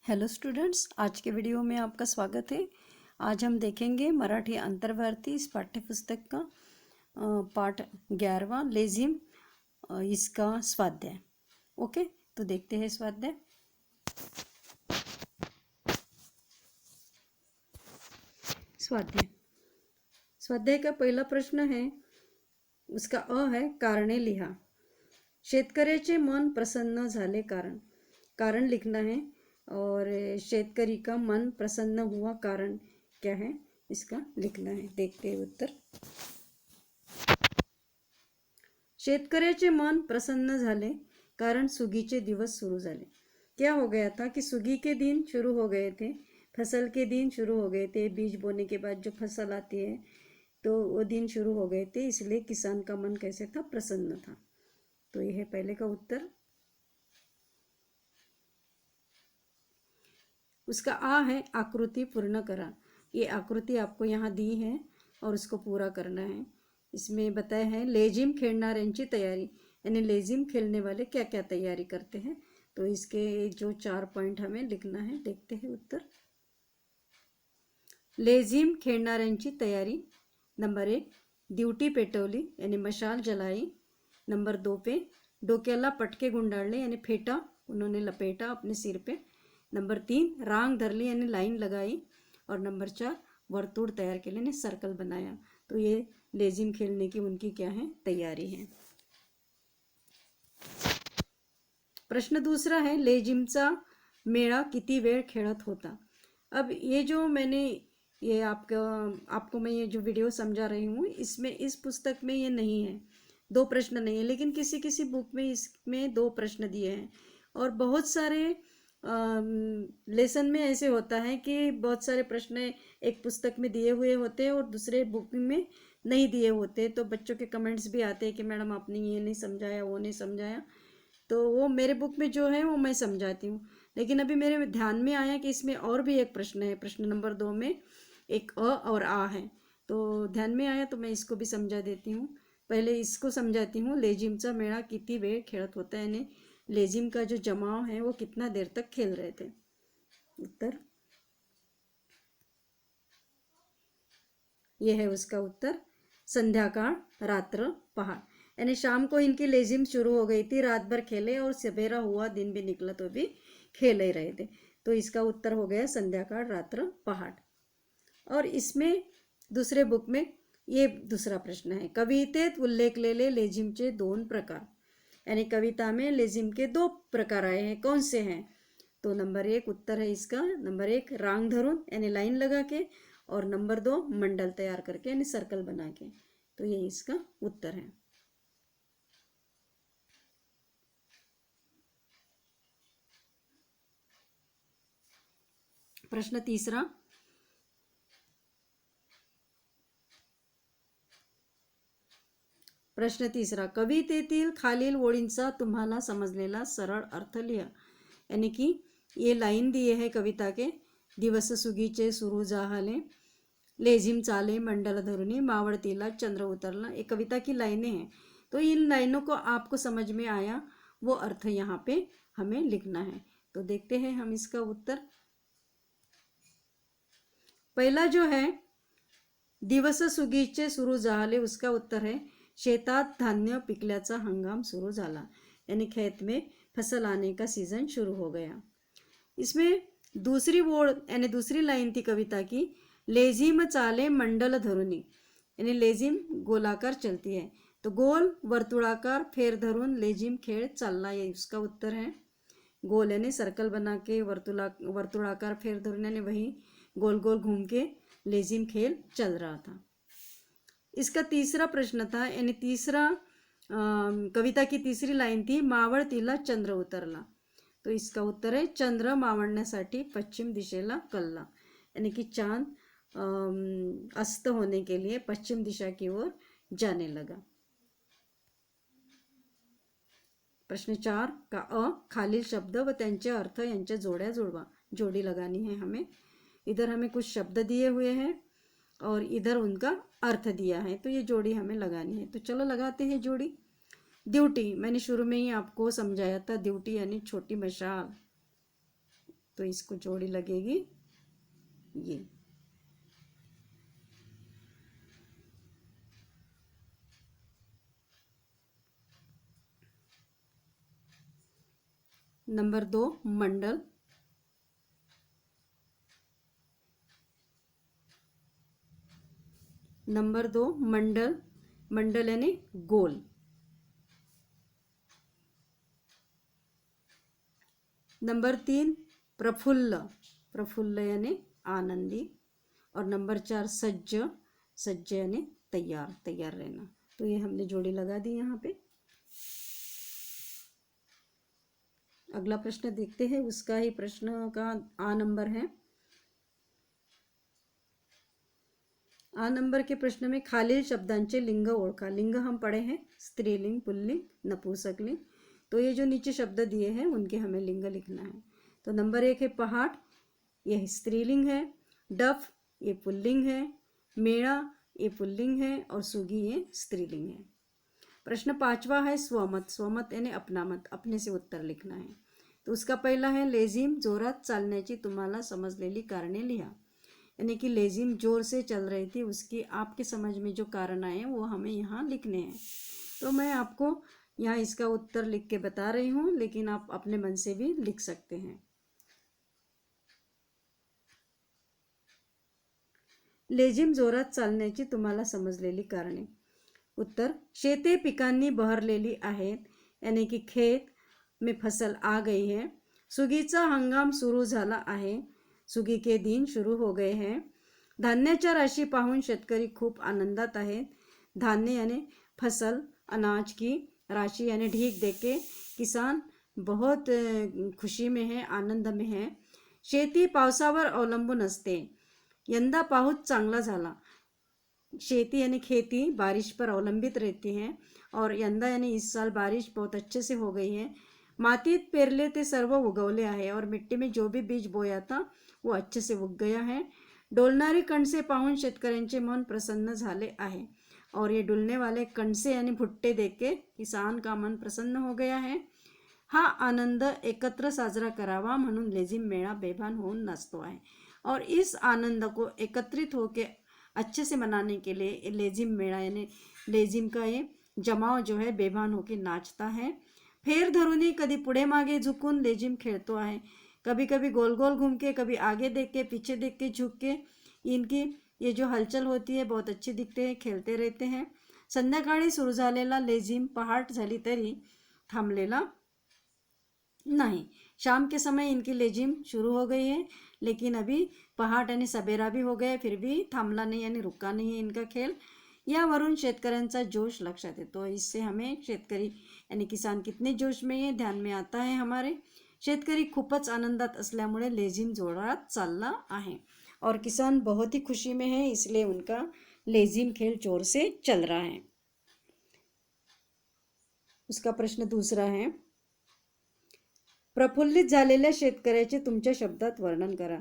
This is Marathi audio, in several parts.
हेलो स्टूडेंट्स, आज के वीडियो में आपका स्वागत है। आज हम देखेंगे मराठी अंतर्वर्ती इस पाठ्य पुस्तक का पाठ 11वां लेजिम, इसका स्वाध्याय। ओके, तो देखते हैं स्वाध्याय। स्वाध्याय का पहला प्रश्न है, उसका अ है, कारणे लिहा। शेतकऱ्याचे मन प्रसन्न झाले कारण लिखना है और शेतकरी का मन प्रसन्न हुआ कारण क्या है, इसका लिखना है। देखते हैं उत्तर। शेतकऱ्याचे मन प्रसन्न झाले कारण सुगीचे दिवस शुरू झाले। क्या हो गया था कि सुगी के दिन शुरू हो गए थे, फसल के दिन शुरू हो गए थे। बीज बोने के बाद जो फसल आती है तो वो दिन शुरू हो गए थे, इसलिए किसान का मन कैसे था, प्रसन्न था। तो यह है पहले का उत्तर। उसका आ है, आकृति पूर्ण करा। ये आकृति आपको यहाँ दी है और उसको पूरा करना है। इसमें बताया है लेजिम खेलनाऱ्यांची तैयारी, यानी लेजिम खेलने वाले क्या क्या तैयारी करते हैं। तो इसके जो 4 पॉइंट हमें लिखना है, देखते हैं उत्तर। लेजिम खेलनाऱ्यांची तैयारी। नंबर 1, ड्यूटी पेटवली यानी मशाल जलाई। नंबर 2 पे डोक्याला पटके गुंडाळले यानी फेटा उन्होंने लपेटा अपने सिर पे। नंबर 3, रांग धरली यानी लाइन लगाई। और नंबर 4, वर्तुड़ तैयार के लिए सर्कल बनाया। तो ये लेजिम खेलने की उनकी क्या है, तैयारी है। प्रश्न दूसरा है, लेजिमचा मेळा किती वेळ खेळत होता। अब ये जो मैंने ये आपको मैं ये जो वीडियो समझा रही हूँ, इसमें इस पुस्तक में ये नहीं है, 2 प्रश्न नहीं है, लेकिन किसी किसी बुक में इसमें 2 प्रश्न दिए हैं। और बहुत सारे लेसन में ऐसे होता है कि बहुत सारे प्रश्न एक पुस्तक में दिए हुए होते हैं और दूसरे बुक में नहीं दिए होते। तो बच्चों के कमेंट्स भी आते हैं कि मैडम आपने ये नहीं समझाया, वो नहीं समझाया। तो वो मेरे बुक में जो है वो मैं समझाती हूँ, लेकिन अभी मेरे ध्यान में आया कि इसमें और भी एक प्रश्न है। प्रश्न नंबर 2 में एक अ और आ है, तो ध्यान में आया तो मैं इसको भी समझा देती हूँ। पहले इसको समझाती हूँ। लेजिमचा मेळा किती वेळ खेळत होता, यानी लेजिम का जो जमाव है वो कितना देर तक खेल रहे थे। उत्तर ये है उसका उत्तर, संध्याकाळ रात्र पहाड़। यानी शाम को इनकी लेजिम शुरू हो गई थी, रात भर खेले और सवेरा हुआ, दिन भी निकला तो भी खेल ही रहे थे। तो इसका उत्तर हो गया संध्याकाळ रात्र पहाड़। और इसमें दूसरे बुक में ये दूसरा प्रश्न है, कवितेत उल्लेखलेले लेजिमचे 2 प्रकार। यानी कविता में लेजिम के 2 प्रकार आए हैं, कौन से हैं। तो नंबर 1 उत्तर है इसका, नंबर 1 रांग धरून यानी लाइन लगा के, और नंबर 2 मंडल तैयार करके यानी सर्कल बना के। तो ये इसका उत्तर है। प्रश्न तीसरा, कवितेतील खालील ओळींचा तुम्हाला समजलेला सरळ अर्थ लिहा। यानी कि ये लाइन दिए है कविता के, दिवस सुगीचे सुरू जाहले, लेजिम चाले मंडल धरुनी, मावळतीला चंद्र उतरला। ये कविता की लाइनें हैं। तो इन लाइनों को आपको समझ में आया, वो अर्थ यहाँ पे हमें लिखना है। तो देखते हैं हम इसका उत्तर। पहला जो है, दिवस सुगीचे सुरू झाले, उसका उत्तर है शेतात धान्य पिकल्याचा हंगाम शुरू झाला, यानी खेत में फसल आने का सीजन शुरू हो गया। इसमें दूसरी ओळ यानी दूसरी लाइन थी कविता की, लेजिम चाले मंडल धरुनी, यानी लेजिम गोलाकार चलती है, तो गोल वर्तुड़ाकार फेर धरून लेजिम खेळ चालला, ये उसका उत्तर है। गोल यानी सर्कल बना के, वर्तुड़ाकार फेर धरून यानी वही गोल गोल घूम के लेजिम खेल चल रहा था। इसका तीसरा प्रश्न था, यानी तीसरा कविता की तीसरी लाइन थी, मावळतीला चंद्र उतरला। तो इसका उत्तर है चंद्र मावळण्यासाठी पश्चिम दिशेला कलला, यानी कि चांद अस्त होने के लिए पश्चिम दिशा की ओर जाने लगा। प्रश्न 4 का अ, खालील शब्द व त्यांचे अर्थ यांच्या जोड्या जुड़वा, जोड़ी लगानी है हमें। इधर हमें कुछ शब्द दिए हुए हैं और इधर उनका अर्थ दिया है, तो ये जोड़ी हमें लगानी है। तो चलो लगाते हैं जोड़ी। ड्यूटी, मैंने शुरू में ही आपको समझाया था, ड्यूटी यानी छोटी मशाल। तो इसको जोड़ी लगेगी ये। नंबर 2 मंडल। नंबर 2 मंडल, मंडल यानी गोल। नंबर 3 प्रफुल्ल, प्रफुल्ल यानी आनंदी। और नंबर 4 सज्ज, सज्ज यानी तैयार, तैयार रहना। तो ये हमने जोड़ी लगा दी यहाँ पे। अगला प्रश्न देखते हैं, उसका ही प्रश्न का आ नंबर है। आ नंबर के प्रश्न में खालील शब्दांचे लिंग ओळखा। लिंग हम पढ़े हैं, स्त्रीलिंग, पुल्लिंग, नपुंसकलिंग। तो ये जो नीचे शब्द दिए हैं उनके हमें लिंग लिखना है। तो नंबर 1 है पहाड़, यह स्त्रीलिंग है। डफ ये पुल्लिंग है। मेड़ा ये पुल्लिंग है। और सुगी ये स्त्रीलिंग है। प्रश्न 5वां है स्वमत। स्वमत यानी अपना मत, अपने से उत्तर लिखना है। तो उसका पहिला है लेझिम, जोरात चालण्याची तुम्हाला समजलेली कारणे लिहा। यानी कि लेजिम जोर से चल रही थी, उसकी आपके समझ में जो कारण आए वो हमें यहाँ लिखने हैं। तो मैं आपको यहाँ इसका उत्तर लिख के बता रही हूँ, लेकिन आप अपने मन से भी लिख सकते हैं। लेजिम जोरात चालण्याची तुम्हाला समजलेली कारणे। उत्तर, शेते पिकांनी बहरलेली आहेत, यानी कि खेत में फसल आ गई है। सुगीचा हंगाम सुरू झाला आहे, सुगी के दिन शुरू हो गए हैं। धान्याच्या राशी पाहून शेतकरी खूप आनंदात आहेत। धान्य यानी फसल, अनाज की राशि यानी ढीक देके किसान बहुत खुशी में है, आनंद में है। शेती पावसावर अवलंबून असते, यंदा पाऊस चांगला झाला। शेती यानी खेती बारिश पर अवलंबित रहती है, और यंदा यानी इस साल बारिश बहुत अच्छे से हो गई है। मातीत पेरले ते सर्व उगवले आहे, और मिट्टी में जो भी बीज बोया था वो अच्छे से उग गया है। डोलणारी कणसे पाहून शेतकऱ्यांचे मन प्रसन्न झाले आहे, और ये डुलने वाले कणसे यानी भुट्टे देख के किसान का मन प्रसन्न हो गया है। हा आनंद एकत्र साजरा करावा म्हणून लेझिम मेळा बेभान होऊन नाचतो आहे, और इस आनंद को एकत्रित होके अच्छे से मनाने के लिए लेझिम मेळा यानी लेझिम का ये जमाव जो है बेभान होके नाचता है। फेर धरूनी कधी पुढे मागे झुकून लेझिम खेळतो आहे, कभी कभी गोल गोल घूम के, कभी आगे देख के, पीछे देख के, झुक के। इनकी ये जो हलचल होती है बहुत अच्छी दिखते हैं, खेलते रहते हैं। संध्याकाळी सुरू झालेला लेझिम पहाट झाली तरी थांबलेला नहीं। शाम के समय इनकी लेझिम शुरू हो गई है, लेकिन अभी पहाट यानी सवेरा भी हो गया, फिर भी थांबला नहीं यानी रुका नहीं है इनका खेल। यावरून शेतकऱ्यांचा जोश लक्षात येतो। इससे हमें शेतकरी यानी किसान कितने जोश में ये ध्यान में आता है हमारे। शेतकरी खूपच आनंदात असल्यामुळे लेझिम जोरात चालला आहे, और किसान बहुत ही खुशी में है, इसलिए उनका लेझिम खेल जोर से चल रहा है। उसका प्रश्न दूसरा है, प्रफुल्लित झालेल्या शेतकऱ्याचे तुमच्या शब्दात वर्णन करा।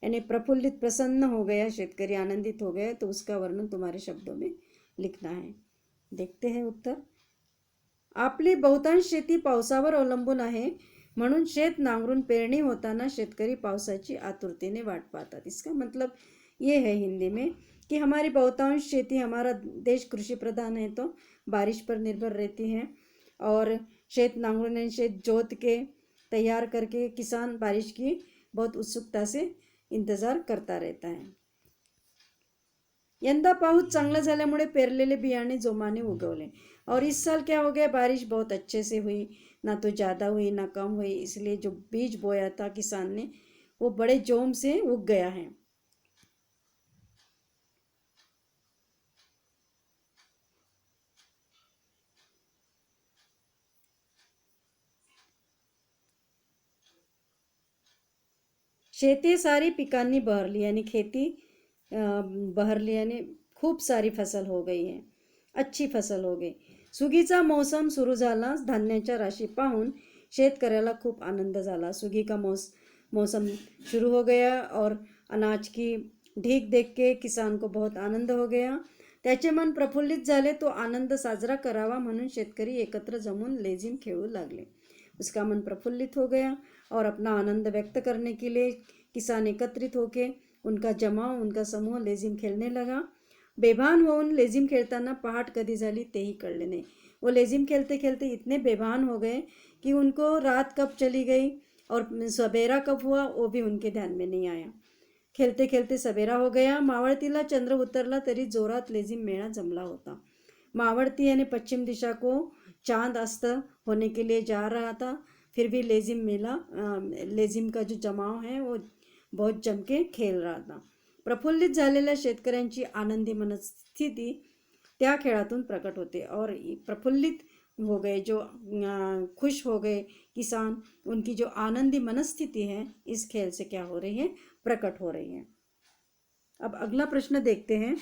यानी प्रफुल्लित, प्रसन्न हो गया शेतकरी, आनंदित हो गया, तो उसका वर्णन तुम्हारे शब्दों में लिखना है। देखते हैं उत्तर। आपली बहुतांश शेती पावसावर अवलंबून आहे, म्हणून शेत नांगरून पेरणी होताना शेतकरी पावसाची आतुरतेने वाट पाहतात। इसका मतलब ये है हिंदी में कि हमारी बहुतांश खेती, हमारा देश कृषि प्रधान है, तो बारिश पर निर्भर रहती है, और शेत नांगरने, शेत जोत के तैयार करके किसान बारिश की बहुत उत्सुकता से इंतजार करता रहता है। यंदा पाऊस चांगला झाल्यामुळे पेरलेले बियाणे जोमाने उगवले, और इस साल क्या हो गया, बारिश बहुत अच्छे से हुई, ना तो ज़्यादा हुई ना कम हुई, इसलिए जो बीज बोया था किसान ने वो बड़े जोम से उग गया है। शेती सारी पिकांनी बहरली, यानी खेती बहरली यानी खूप सारी फसल हो गई है, अच्छी फसल हो गई। सुगीचा मौसम सुरू झाला, धान्याच्या राशी पाहून शेतकऱ्याला खूप आनंद झाला। सुगी का मौसम शुरू हो गया, और अनाज की ढीक देख के किसान को बहुत आनंद हो गया। त्याचे मन प्रफुल्लित झाले, तो आनंद साजरा करावा म्हणून शेतकरी एकत्र जमून लेझिम खेळू लागले। उसका मन प्रफुल्लित हो गया, और अपना आनंद व्यक्त करने के लिए किसान एकत्रित होके उनका जमाव, उनका समूह लेझिम खेळणे लगा. बेभान होऊन लेझिम खेळताना पहाट कधी झाली तेही कळले नाही. वो लेझिम खेलते खेलते इतने बेभान हो गए कि उनको रात कब चली गई और सवेरा कब हुआ वो भी उनके ध्यान में नहीं आया. खेलते खेलते सवेरा हो गया. मावळतीला चंद्र उतरला तरी जोरात लेझिम मेळा जमला होता. मावड़ती यानी पश्चिम दिशा को चांद अस्त होने के लिए जा रहा था. फिर भी लेझिम का जो जमाव है वो बहुत जम के खेल रहा था. प्रफुल्लित झालेल्या शेतकऱ्यांची आनंदी मनस्थिती त्या खेळातून प्रकट होते और प्रफुल्लित हो गए, जो खुश हो गए किसान, उनकी जो आनंदी मनस्थिति है इस खेल से क्या हो रही है, प्रकट हो रही है. अब अगला प्रश्न देखते हैं.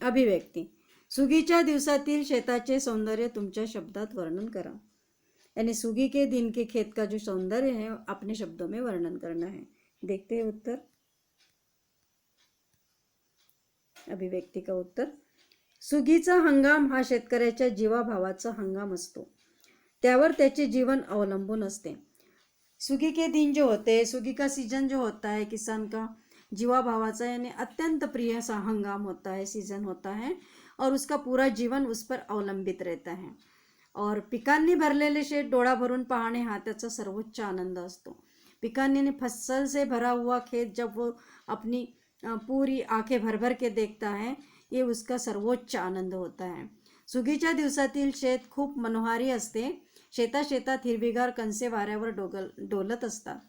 अभिव्यक्ती. सुगीच्या दिवसातील शेताचे सौंदर्य तुमच्या शब्दात वर्णन करा. यानी सुगी के दिन के खेत का जो सौंदर्य है अपने शब्दों में वर्णन करना है. देखते हैं उत्तर. अभिव्यक्ती का उत्तर. सुगीचा हंगाम हा शेतकऱ्याच्या जीवाभावाचा हंगाम असतो. त्यावर त्याचे जीवन अवलंबून असते. सुगी के दिन जो होते हैं, सुगी का सीजन जो होता है किसान का जीवाभावाचा यानी अत्यंत प्रिय सा हंगाम होता है, सीजन होता है और उसका पूरा जीवन उस पर अवलंबित रहता है. और पिकांनी भरलेले शेत डोळा भरून पाहणे हा त्याचा सर्वोच्च आनंद असतो. पिकांनी फसल से भरा हुआ खेत जब वो अपनी पूरी आंखें भर भर के देखता है, ये उसका सर्वोच्च आनंद होता है. सुगीच्या दिवसातील शेत खूप मनोहारी असते. शेतात हिरवीगार कणसे वाऱ्यावर डोलत असतात.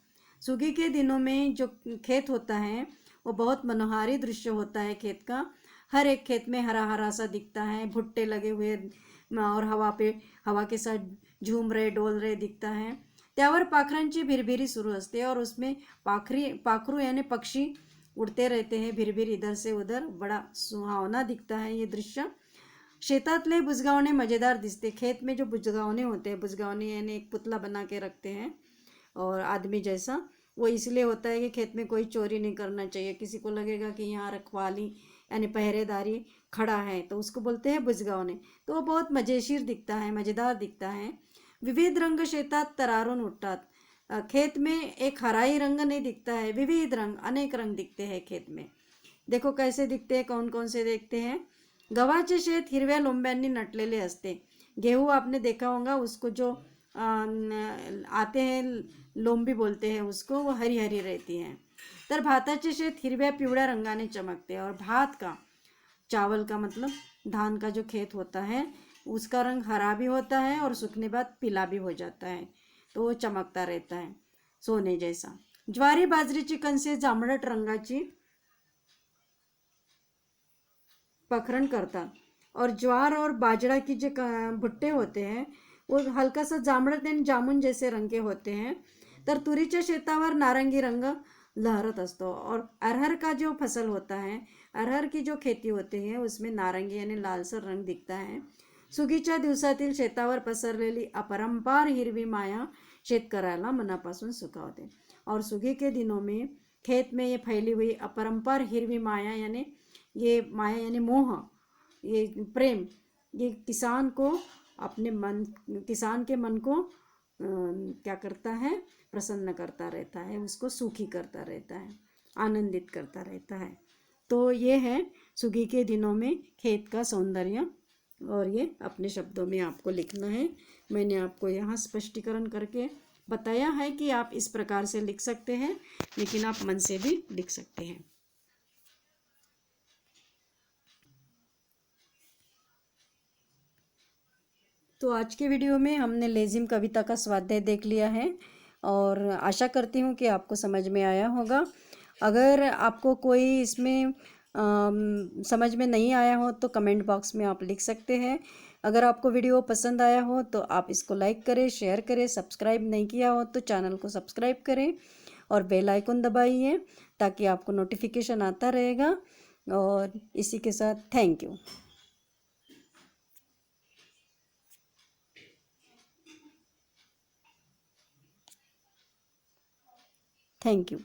सुगी के दिनों में जो खेत होता है वो बहुत मनोहारी दृश्य होता है. खेत का हर एक खेत में हरा हरा सा दिखता है, भुट्टे लगे हुए और हवा के साथ झूम रहे, डोल रहे दिखता है. त्यावर पाखरांची भिरभिरी सुरू असते और उसमें पाखरू यानी पक्षी उड़ते रहते हैं भिरभिर इधर से उधर. बड़ा सुहावना दिखता है ये दृश्य. शेतातले बुजगावणे मजेदार दिसते. खेत में जो बुजगावने होते हैं, बुजगावने यानी एक पुतला बना के रखते हैं और आदमी जैसा, वो इसलिए होता है कि खेत में कोई चोरी नहीं करना चाहिए. किसी को लगेगा कि यहाँ रखवाली यानी पहरेदारी खड़ा है तो उसको बोलते हैं बुजगावने. तो वो बहुत मजेशीर दिखता है, मजेदार दिखता है. विविध रंग शेतात तरारून उठतात. खेत में एक हरा ही रंग नहीं दिखता है, विविध रंग, अनेक रंग दिखते हैं खेत में. देखो कैसे दिखते हैं, कौन कौन से देखते हैं. गव्हाचे शेत हिरव्या लोंब्यांनी नटलेले असते. गेहूँ आपने देखा होगा, उसको जो आते हैं लोंबी बोलते हैं उसको, वो हरी हरी रहती हैं. तर भाताचे शेत हिरव्या पिवळ्या रंगाने चमकते. और भात का, चावल का मतलब धान का जो खेत होता है उसका रंग हरा भी होता है और सूखने बाद पीला भी हो जाता है, तो वो चमकता रहता है सोने जैसा. ज्वारी बाजरीची कणसे जांभळट रंगाची पखरण करतात. और ज्वार और बाजरा की जो भुट्टे होते हैं वो हल्का सा जांभळट आणि जामुन जैसे रंग के होते हैं. तर तुरीच्या शेतावर नारंगी रंग लहरत असतो. और अरहर का जो फसल होता है, अरहर की जो खेती होती है उसमें नारंगी यानी लालसर रंग दिखता है. सुगीच्या दिवसातील शेतावर पसरलेली अपरंपार हिरवी माया शेतकऱ्याला मनापासून सुखावते. और सुगी के दिनों में खेत में ये फैली हुई अपरंपार हिरवी माया यानी मोह, ये प्रेम, ये किसान के मन को क्या करता है, प्रसन्न करता रहता है, उसको सुखी करता रहता है, आनंदित करता रहता है. तो ये है सुगी के दिनों में खेत का सौंदर्य और ये अपने शब्दों में आपको लिखना है. मैंने आपको यहाँ स्पष्टीकरण करके बताया है कि आप इस प्रकार से लिख सकते हैं, लेकिन आप मन से भी लिख सकते हैं. तो आज के वीडियो में हमने लेजिम कविता का स्वाध्याय देख लिया है और आशा करती हूँ कि आपको समझ में आया होगा. अगर आपको कोई इसमें समझ में नहीं आया हो तो कमेंट बॉक्स में आप लिख सकते हैं. अगर आपको वीडियो पसंद आया हो तो आप इसको लाइक करें, शेयर करें. सब्सक्राइब नहीं किया हो तो चैनल को सब्सक्राइब करें और बेल आइकन दबाइए ताकि आपको नोटिफिकेशन आता रहेगा. और इसी के साथ थैंक यू. Thank you.